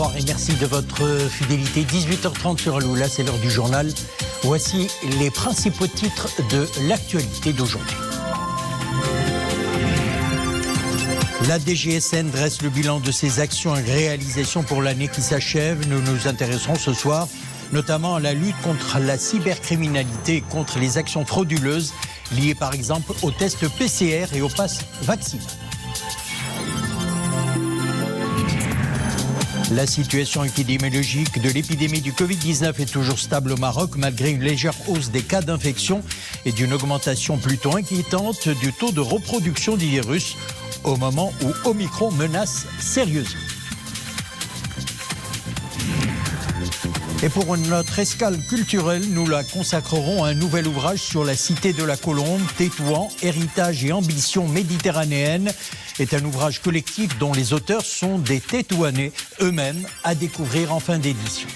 Bonsoir et merci de votre fidélité. 18h30 sur Aloula, c'est l'heure du journal. Voici les principaux titres de l'actualité d'aujourd'hui. La DGSN dresse le bilan de ses actions et réalisations pour l'année qui s'achève. Nous nous intéresserons ce soir notamment à la lutte contre la cybercriminalité et contre les actions frauduleuses liées par exemple aux tests PCR et au pass vaccinal. La situation épidémiologique de l'épidémie du Covid-19 est toujours stable au Maroc malgré une légère hausse des cas d'infection et d'une augmentation plutôt inquiétante du taux de reproduction du virus au moment où Omicron menace sérieusement. Et pour notre escale culturelle, nous la consacrerons à un nouvel ouvrage sur la cité de la Colombe, Tétouan, héritage et ambition méditerranéenne, est un ouvrage collectif dont les auteurs sont des Tétouanais eux-mêmes, à découvrir en fin d'édition.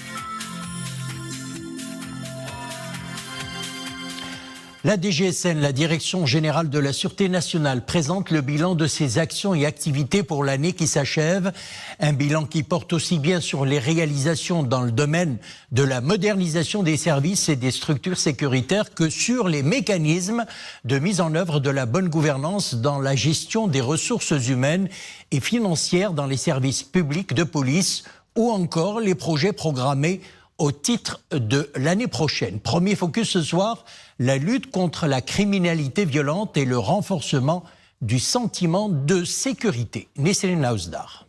La DGSN, la Direction Générale de la Sûreté Nationale, présente le bilan de ses actions et activités pour l'année qui s'achève. Un bilan qui porte aussi bien sur les réalisations dans le domaine de la modernisation des services et des structures sécuritaires que sur les mécanismes de mise en œuvre de la bonne gouvernance dans la gestion des ressources humaines et financières dans les services publics de police ou encore les projets programmés au titre de l'année prochaine. Premier focus ce soir, la lutte contre la criminalité violente et le renforcement du sentiment de sécurité. Nesrine Aouzdar.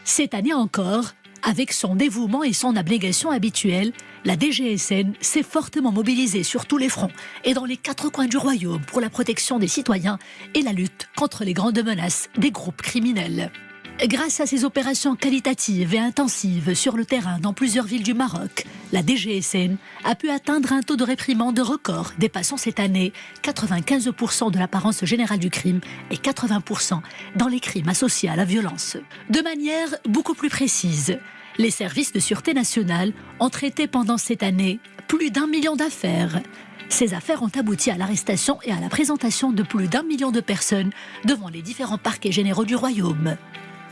Cette année encore, avec son dévouement et son abnégation habituelle, la DGSN s'est fortement mobilisée sur tous les fronts et dans les 4 coins du royaume pour la protection des citoyens et la lutte contre les grandes menaces des groupes criminels. Grâce à ces opérations qualitatives et intensives sur le terrain dans plusieurs villes du Maroc, la DGSN a pu atteindre un taux de réprimande record dépassant cette année 95% de l'apparence générale du crime et 80% dans les crimes associés à la violence. De manière beaucoup plus précise, les services de sûreté nationale ont traité pendant cette année plus d'1 million d'affaires. Ces affaires ont abouti à l'arrestation et à la présentation de plus d'1 million de personnes devant les différents parquets généraux du royaume.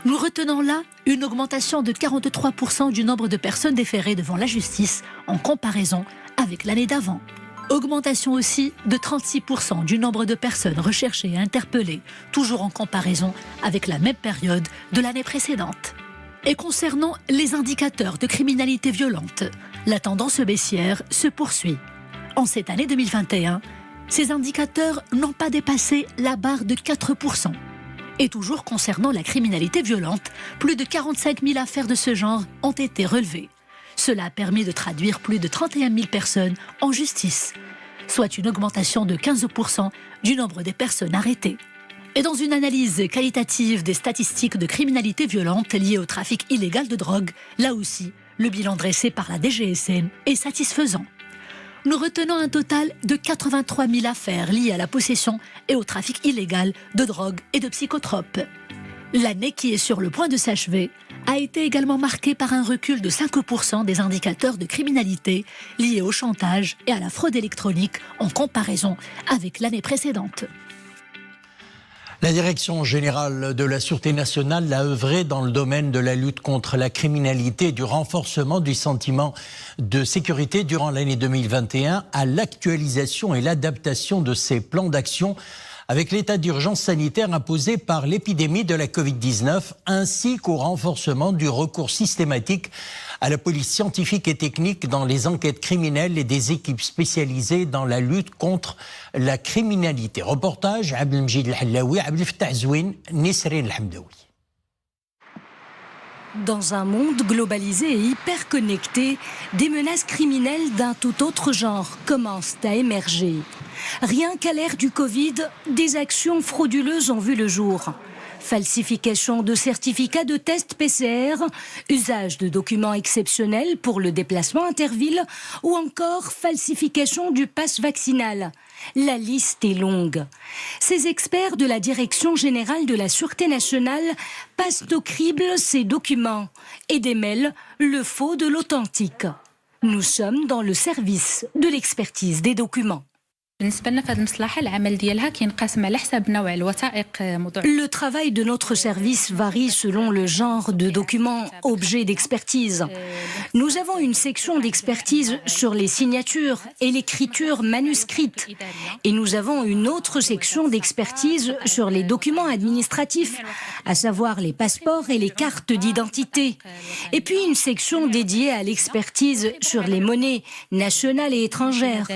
Nous retenons là une augmentation de 43% du nombre de personnes déférées devant la justice en comparaison avec l'année d'avant. Augmentation aussi de 36% du nombre de personnes recherchées et interpellées, toujours en comparaison avec la même période de l'année précédente. Et concernant les indicateurs de criminalité violente, la tendance baissière se poursuit. En cette année 2021, ces indicateurs n'ont pas dépassé la barre de 4%. Et toujours concernant la criminalité violente, plus de 45 000 affaires de ce genre ont été relevées. Cela a permis de traduire plus de 31 000 personnes en justice, soit une augmentation de 15% du nombre des personnes arrêtées. Et dans une analyse qualitative des statistiques de criminalité violente liées au trafic illégal de drogue, là aussi, le bilan dressé par la DGSN est satisfaisant. Nous retenons un total de 83 000 affaires liées à la possession et au trafic illégal de drogue et de psychotropes. L'année qui est sur le point de s'achever a été également marquée par un recul de 5% des indicateurs de criminalité liés au chantage et à la fraude électronique en comparaison avec l'année précédente. La Direction Générale de la Sûreté Nationale a œuvré dans le domaine de la lutte contre la criminalité et du renforcement du sentiment de sécurité durant l'année 2021 à l'actualisation et l'adaptation de ses plans d'action avec l'état d'urgence sanitaire imposé par l'épidémie de la Covid-19 ainsi qu'au renforcement du recours systématique à la police scientifique et technique dans les enquêtes criminelles et des équipes spécialisées dans la lutte contre la criminalité. Reportage Abdelmjid El-Hallaoui, Abdel Fattah Zouine, Nesrine El-Hamdaoui. Dans un monde globalisé et hyper connecté, des menaces criminelles d'un tout autre genre commencent à émerger. Rien qu'à l'ère du Covid, des actions frauduleuses ont vu le jour. Falsification de certificats de test PCR, usage de documents exceptionnels pour le déplacement interville ou encore falsification du pass vaccinal. La liste est longue. Ces experts de la Direction Générale de la Sûreté Nationale passent au crible ces documents et démêlent le faux de l'authentique. Nous sommes dans le service de l'expertise des documents. Le travail de notre service varie selon le genre de documents, objets d'expertise. Nous avons une section d'expertise sur les signatures et l'écriture manuscrite. Et nous avons une autre section d'expertise sur les documents administratifs, à savoir les passeports et les cartes d'identité. Et puis une section dédiée à l'expertise sur les monnaies nationales et étrangères.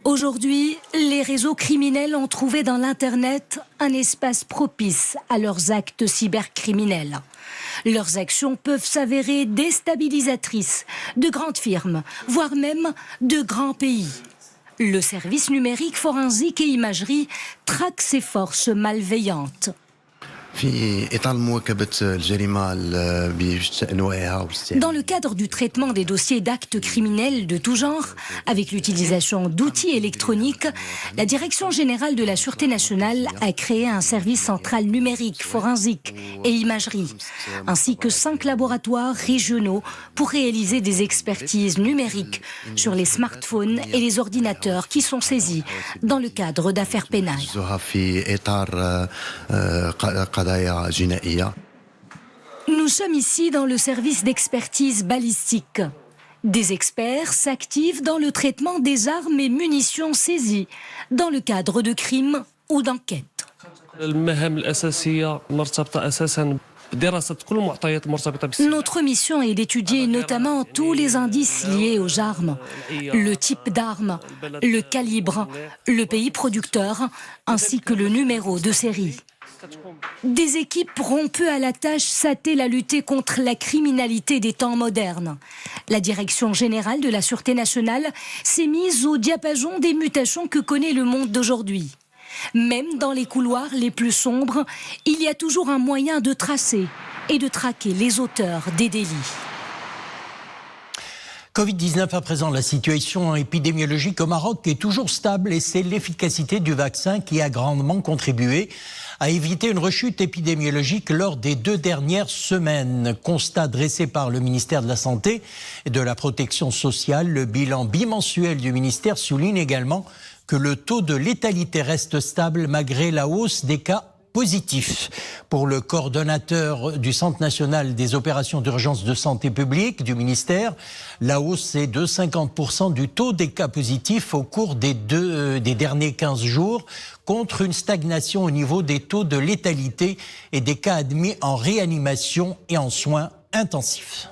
Aujourd'hui, les réseaux criminels ont trouvé dans l'Internet un espace propice à leurs actes cybercriminels. Leurs actions peuvent s'avérer déstabilisatrices de grandes firmes, voire même de grands pays. Le service numérique forensique et imagerie traque ces forces malveillantes. Dans le cadre du traitement des dossiers d'actes criminels de tout genre, avec l'utilisation d'outils électroniques, la Direction générale de la Sûreté nationale a créé un service central numérique, forensique et imagerie, ainsi que 5 laboratoires régionaux pour réaliser des expertises numériques sur les smartphones et les ordinateurs qui sont saisis dans le cadre d'affaires pénales. Nous sommes ici dans le service d'expertise balistique. Des experts s'activent dans le traitement des armes et munitions saisies dans le cadre de crimes ou d'enquêtes. Notre mission est d'étudier notamment tous les indices liés aux armes, le type d'arme, le calibre, le pays producteur, ainsi que le numéro de série. Des équipes rompues à la tâche s'attellent à lutter contre la criminalité des temps modernes. La Direction générale de la Sûreté nationale s'est mise au diapason des mutations que connaît le monde d'aujourd'hui. Même dans les couloirs les plus sombres, il y a toujours un moyen de tracer et de traquer les auteurs des délits. Covid-19 à présent, la situation épidémiologique au Maroc est toujours stable et c'est l'efficacité du vaccin qui a grandement contribué à éviter une rechute épidémiologique lors des 2 dernières semaines. Constat dressé par le ministère de la Santé et de la Protection sociale. Le bilan bimensuel du ministère souligne également que le taux de létalité reste stable malgré la hausse des cas positifs. Pour le coordonnateur du Centre national des opérations d'urgence de santé publique du ministère, la hausse est de 50% du taux des cas positifs au cours des derniers 15 jours, contre une stagnation au niveau des taux de létalité et des cas admis en réanimation et en soins intensifs.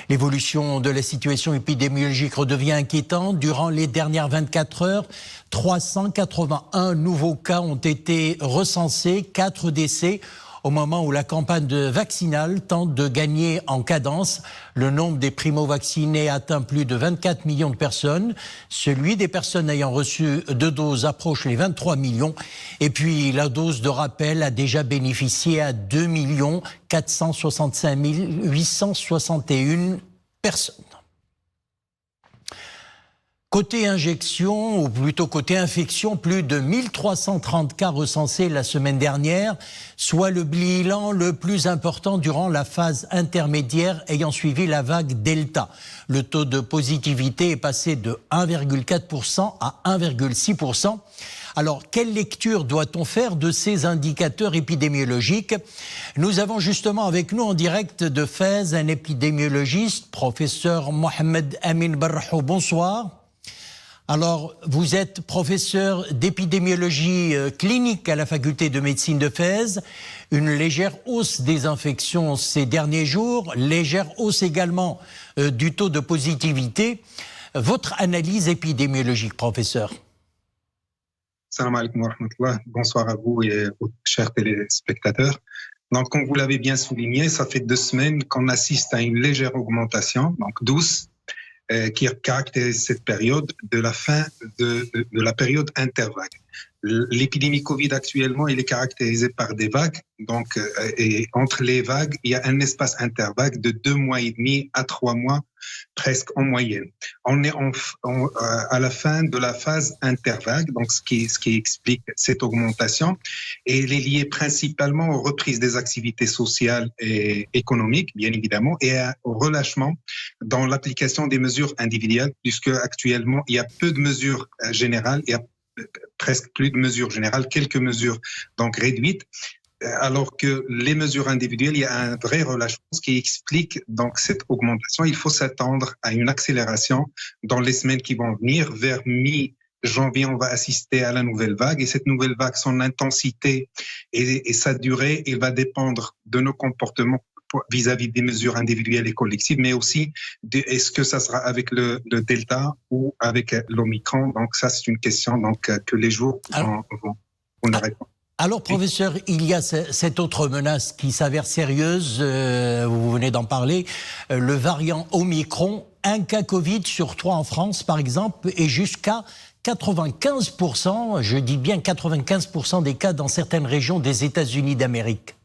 L'évolution de la situation épidémiologique redevient inquiétante. Durant les dernières 24 heures, 381 nouveaux cas ont été recensés, 4 décès. Au moment où la campagne vaccinale tente de gagner en cadence, le nombre des primo-vaccinés atteint plus de 24 millions de personnes. Celui des personnes ayant reçu 2 doses approche les 23 millions. Et puis la dose de rappel a déjà bénéficié à 2 465 861 personnes. Côté injection, ou plutôt côté infection, plus de 1330 cas recensés la semaine dernière, soit le bilan le plus important durant la phase intermédiaire ayant suivi la vague Delta. Le taux de positivité est passé de 1,4% à 1,6%. Alors, quelle lecture doit-on faire de ces indicateurs épidémiologiques? Nous avons justement avec nous en direct de Fès un épidémiologiste, professeur Mohamed Amin Barrahou. Bonsoir. Alors, vous êtes professeur d'épidémiologie clinique à la faculté de médecine de Fès. Une légère hausse des infections ces derniers jours, légère hausse également du taux de positivité. Votre analyse épidémiologique, professeur? Salam alaikum wa rahmatullah. Bonsoir à vous et aux chers téléspectateurs. Donc, comme vous l'avez bien souligné, ça fait 2 semaines qu'on assiste à une légère augmentation, donc douce, qui caractérise cette période de la fin de la période intervague. L'épidémie Covid actuellement, il est caractérisé par des vagues. Donc, et entre les vagues, il y a un espace intervague de 2 mois et demi à 3 mois presque en moyenne. On est à la fin de la phase intervague, donc ce qui explique cette augmentation, et elle est liée principalement aux reprises des activités sociales et économiques, bien évidemment, et au relâchement dans l'application des mesures individuelles, puisque actuellement il y a peu de mesures générales, il y a presque plus de mesures générales, quelques mesures donc réduites, alors que les mesures individuelles, il y a un vrai relâchement, ce qui explique donc cette augmentation. Il faut s'attendre à une accélération dans les semaines qui vont venir. Vers mi-janvier, on va assister à la nouvelle vague, et cette nouvelle vague, son intensité et sa durée, il va dépendre de nos comportements vis-à-vis des mesures individuelles et collectives, mais aussi est-ce que ça sera avec le Delta ou avec l'Omicron. Donc ça, c'est une question donc, que les jours vont nous répondre. Alors, professeur, il y a cette autre menace qui s'avère sérieuse, vous venez d'en parler, le variant Omicron, un cas Covid sur 3 en France, par exemple, et jusqu'à 95%, je dis bien 95% des cas dans certaines régions des États-Unis d'Amérique.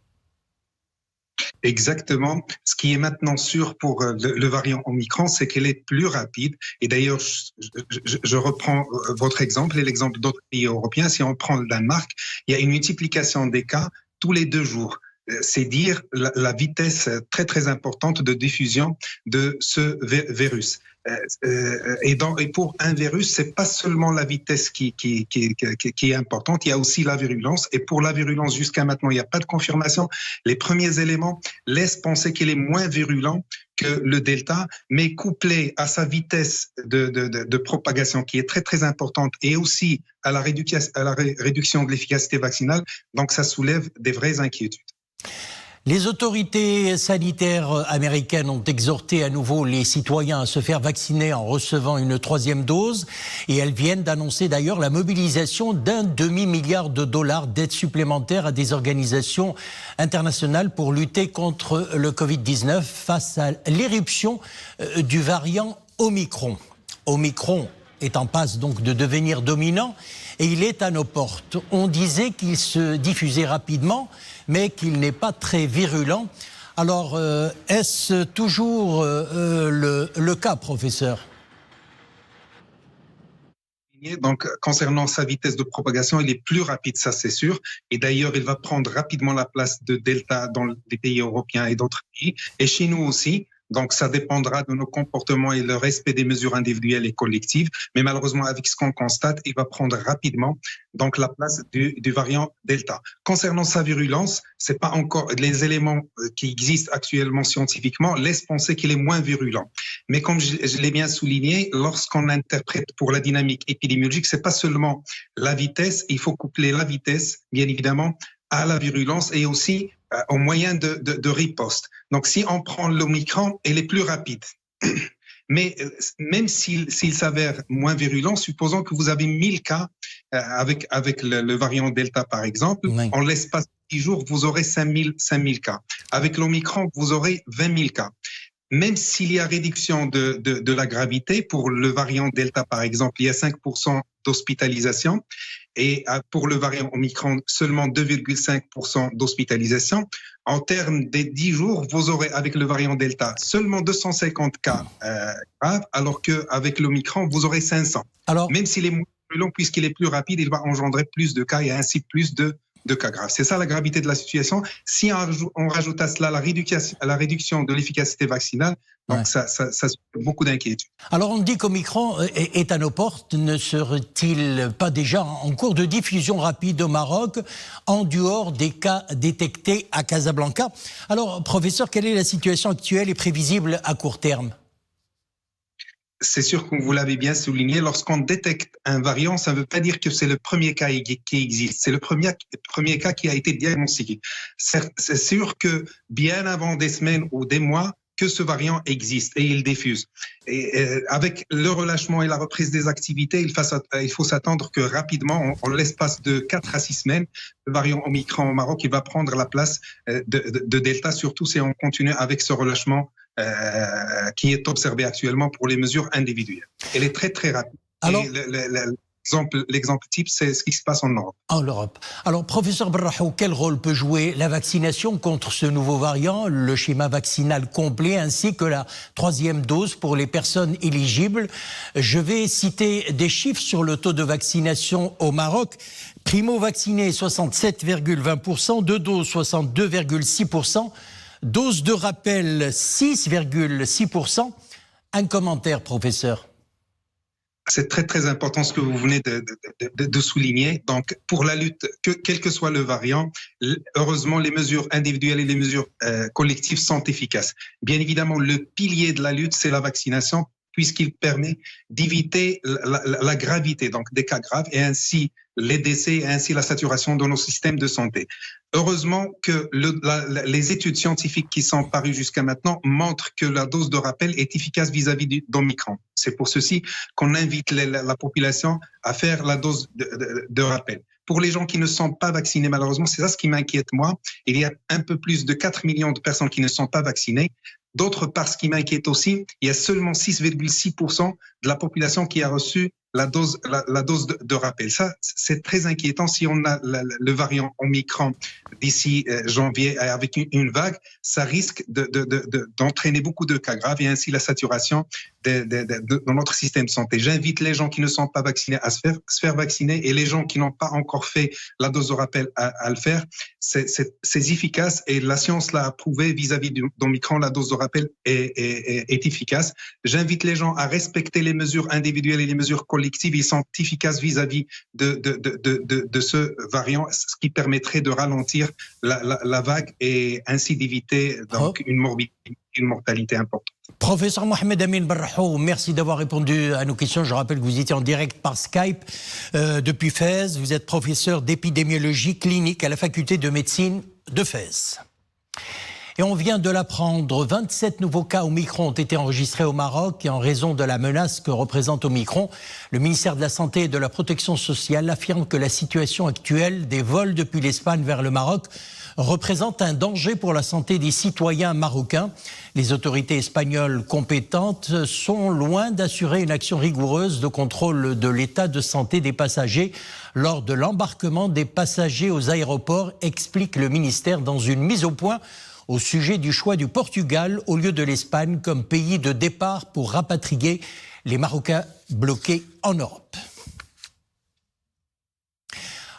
Exactement. Ce qui est maintenant sûr pour le variant Omicron, c'est qu'elle est plus rapide. Et d'ailleurs, je reprends votre exemple et l'exemple d'autres pays européens. Si on prend le Danemark, il y a une multiplication des cas tous les 2 jours. C'est dire la vitesse très très importante de diffusion de ce virus. Et pour un virus, c'est pas seulement la vitesse qui est importante, il y a aussi la virulence. Et pour la virulence, jusqu'à maintenant, il n'y a pas de confirmation. Les premiers éléments laissent penser qu'il est moins virulent que le Delta, mais couplé à sa vitesse de propagation qui est très très importante, et aussi à la réduction de l'efficacité vaccinale, donc ça soulève des vraies inquiétudes. Les autorités sanitaires américaines ont exhorté à nouveau les citoyens à se faire vacciner en recevant une 3e dose, et elles viennent d'annoncer d'ailleurs la mobilisation d'1 demi-milliard de dollars d'aide supplémentaire à des organisations internationales pour lutter contre le Covid-19 face à l'éruption du variant Omicron. Omicron est en passe donc de devenir dominant et il est à nos portes. On disait qu'il se diffusait rapidement, mais qu'il n'est pas très virulent. Alors, est-ce toujours le cas, professeur ? Donc, concernant sa vitesse de propagation, il est plus rapide, ça c'est sûr. Et d'ailleurs, il va prendre rapidement la place de Delta dans les pays européens et d'autres pays. Et chez nous aussi. Donc, ça dépendra de nos comportements et le respect des mesures individuelles et collectives. Mais malheureusement, avec ce qu'on constate, il va prendre rapidement donc la place du variant Delta. Concernant sa virulence, c'est pas encore les éléments qui existent actuellement scientifiquement laissent penser qu'il est moins virulent. Mais comme je l'ai bien souligné, lorsqu'on interprète pour la dynamique épidémiologique, c'est pas seulement la vitesse. Il faut coupler la vitesse, bien évidemment, à la virulence et aussi au moyen de riposte. Donc, si on prend l'Omicron, elle est plus rapide. Mais même s'il s'avère moins virulent, supposons que vous avez 1000 cas avec le variant Delta, par exemple, oui. En l'espace de 10 jours, vous aurez 5000 cas. Avec l'Omicron, vous aurez 20 000 cas. Même s'il y a réduction de la gravité, pour le variant Delta, par exemple, il y a 5% d'hospitalisation. Et pour le variant Omicron, seulement 2,5% d'hospitalisation. En termes des 10 jours, vous aurez avec le variant Delta seulement 250 cas graves, alors qu'avec l'Omicron, vous aurez 500. Alors, même s'il est moins long, puisqu'il est plus rapide, il va engendrer plus de cas et ainsi plus de cas graves. C'est ça la gravité de la situation. Si on rajoute à cela la réduction de l'efficacité vaccinale, donc ça beaucoup d'inquiétudes. Alors on dit qu'Omicron est à nos portes. Ne serait-il pas déjà en cours de diffusion rapide au Maroc, en dehors des cas détectés à Casablanca? Alors, professeur, quelle est la situation actuelle et prévisible à court terme? C'est sûr que vous l'avez bien souligné, lorsqu'on détecte un variant, ça ne veut pas dire que c'est le premier cas qui existe. C'est le premier cas qui a été diagnostiqué. C'est sûr que bien avant des semaines ou des mois, que ce variant existe et il diffuse. Et avec le relâchement et la reprise des activités, il faut s'attendre que rapidement, en l'espace de 4 à 6 semaines, le variant Omicron au Maroc, il va prendre la place de Delta, surtout si on continue avec ce relâchement qui est observé actuellement pour les mesures individuelles. Elle est très très rapide. Alors, L'exemple type, c'est ce qui se passe en Europe. En Europe. Alors, professeur Berrahou, quel rôle peut jouer la vaccination contre ce nouveau variant, le schéma vaccinal complet, ainsi que la 3e dose pour les personnes éligibles? Je vais citer des chiffres sur le taux de vaccination au Maroc. Primo-vacciné, 67,20%, deux doses, 62,6%, dose de rappel, 6,6%. Un commentaire, professeur. C'est très très important ce que vous venez de souligner. Donc pour la lutte, quel que soit le variant, heureusement les mesures individuelles et les mesures collectives sont efficaces. Bien évidemment, le pilier de la lutte, c'est la vaccination, puisqu'il permet d'éviter la gravité, donc des cas graves, et ainsi les décès, et ainsi la saturation de nos systèmes de santé. Heureusement que les études scientifiques qui sont parues jusqu'à maintenant montrent que la dose de rappel est efficace vis-à-vis d'Omicron. C'est pour ceci qu'on invite la population à faire la dose de rappel. Pour les gens qui ne sont pas vaccinés, malheureusement, c'est ça ce qui m'inquiète moi. Il y a un peu plus de 4 millions de personnes qui ne sont pas vaccinées. D'autre part, ce qui m'inquiète aussi, il y a seulement 6,6% de la population qui a reçu la dose de rappel. Ça, c'est très inquiétant. Si on a le variant Omicron d'ici janvier avec une vague, ça risque d'entraîner beaucoup de cas graves et ainsi la saturation de notre système de santé. J'invite les gens qui ne sont pas vaccinés à se faire vacciner et les gens qui n'ont pas encore fait la dose de rappel à le faire. C'est efficace et la science l'a prouvé vis-à-vis d'Omicron, la dose de rappel est efficace. J'invite les gens à respecter les mesures individuelles et les mesures collectives. Ils sont efficaces vis-à-vis de ce variant, ce qui permettrait de ralentir la vague et ainsi d'éviter donc une mortalité importante. Professeur Mohamed Amin Berrahou, merci d'avoir répondu à nos questions. Je rappelle que vous étiez en direct par Skype depuis Fès. Vous êtes professeur d'épidémiologie clinique à la faculté de médecine de Fès. Et on vient de l'apprendre, 27 nouveaux cas Omicron ont été enregistrés au Maroc et en raison de la menace que représente Omicron, le ministère de la Santé et de la Protection sociale affirme que la situation actuelle des vols depuis l'Espagne vers le Maroc représente un danger pour la santé des citoyens marocains. Les autorités espagnoles compétentes sont loin d'assurer une action rigoureuse de contrôle de l'état de santé des passagers lors de l'embarquement des passagers aux aéroports, explique le ministère dans une mise au point au sujet du choix du Portugal au lieu de l'Espagne comme pays de départ pour rapatrier les Marocains bloqués en Europe.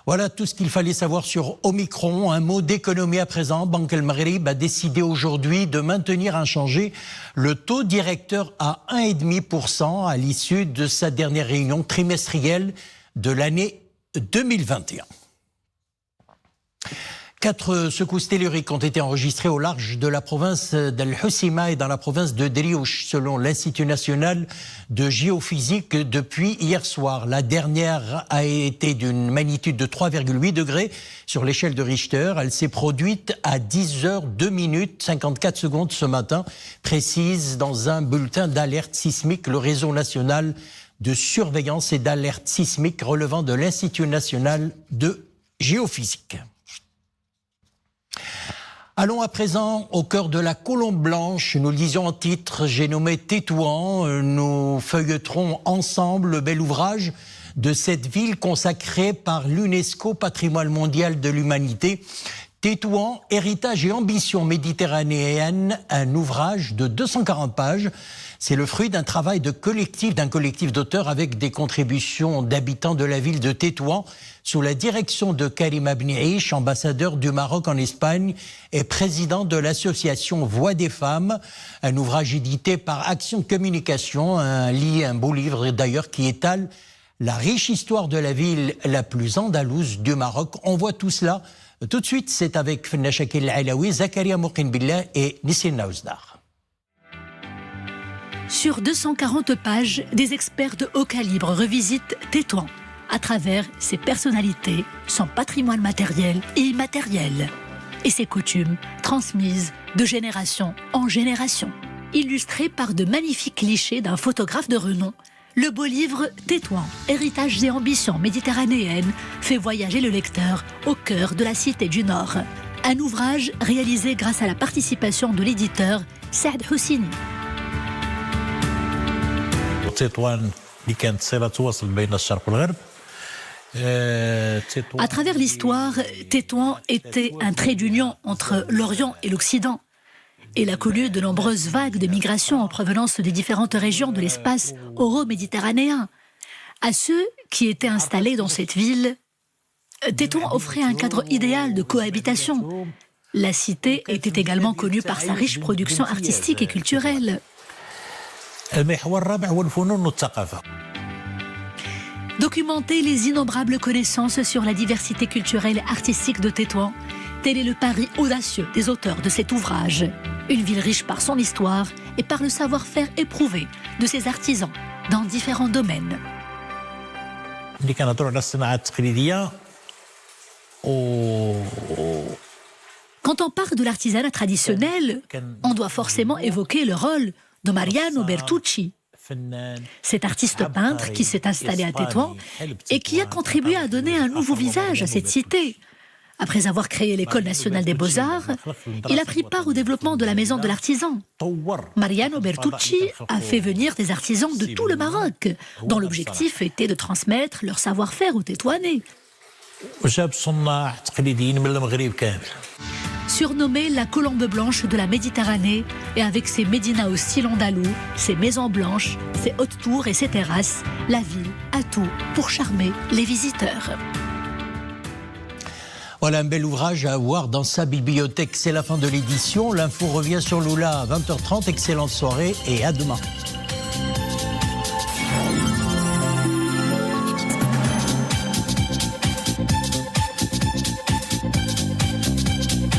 Voilà tout ce qu'il fallait savoir sur Omicron. Un mot d'économie à présent. Banque El Maghrib a décidé aujourd'hui de maintenir inchangé le taux directeur à 1,5% à l'issue de sa dernière réunion trimestrielle de l'année 2021. 4 secousses telluriques ont été enregistrées au large de la province d'Al Hoceima et dans la province de Deriouch, selon l'Institut national de géophysique depuis hier soir. La dernière a été d'une magnitude de 3,8 degrés sur l'échelle de Richter. Elle s'est produite à 10h02 ce matin, précise dans un bulletin d'alerte sismique le réseau national de surveillance et d'alerte sismique relevant de l'Institut national de géophysique. Allons à présent au cœur de la Colombe Blanche. Nous le disions en titre, j'ai nommé Tétouan. Nous feuilleterons ensemble le bel ouvrage de cette ville consacrée par l'UNESCO Patrimoine mondial de l'humanité. Tétouan, héritage et ambition méditerranéenne, un ouvrage de 240 pages. C'est le fruit d'un travail d'un collectif d'auteurs avec des contributions d'habitants de la ville de Tétouan, sous la direction de Karim Abniish, ambassadeur du Maroc en Espagne et président de l'association Voix des femmes. Un ouvrage édité par Action Communication, un beau livre d'ailleurs qui étale la riche histoire de la ville la plus andalouse du Maroc. On voit tout cela tout de suite, c'est avec Fenna Shakil Alaoui, Zakaria Mouqin Billah et Nisrine Naouzdar. Sur 240 pages, des experts de haut calibre revisitent Tétouan à travers ses personnalités, son patrimoine matériel et immatériel et ses coutumes transmises de génération en génération. Illustré par de magnifiques clichés d'un photographe de renom, le beau livre Tétouan, héritages et ambitions méditerranéennes fait voyager le lecteur au cœur de la Cité du Nord. Un ouvrage réalisé grâce à la participation de l'éditeur Saad Houssini. تطوان اللي كانت صلة توصل بين الشرق والغرب À travers l'histoire, Tétouan était un trait d'union entre l'Orient et l'Occident. Il a connu de nombreuses vagues de migration en provenance des différentes régions de l'espace euro-méditerranéen. À ceux qui étaient installés dans cette ville, Tétouan offrait un cadre idéal de cohabitation. La cité était également connue par sa riche production artistique et culturelle. Documenter les innombrables connaissances sur la diversité culturelle et artistique de Tétouan, tel est le pari audacieux des auteurs de cet ouvrage. Une ville riche par son histoire et par le savoir-faire éprouvé de ses artisans dans différents domaines. Quand on parle de l'artisanat traditionnel, on doit forcément évoquer le rôle de Mariano Bertucci. Cet artiste peintre qui s'est installé à Tétouan et qui a contribué à donner un nouveau visage à cette cité. Après avoir créé l'École nationale des beaux-arts, il a pris part au développement de la maison de l'artisan. Mariano Bertucci a fait venir des artisans de tout le Maroc, dont l'objectif était de transmettre leur savoir-faire aux Tétouanais. Surnommée la colombe blanche de la Méditerranée, et avec ses médinas au style andalou, ses maisons blanches, ses hautes tours et ses terrasses, la ville a tout pour charmer les visiteurs. Voilà un bel ouvrage à avoir dans sa bibliothèque. C'est la fin de l'édition. L'info revient sur Lula à 20h30. Excellente soirée et à demain.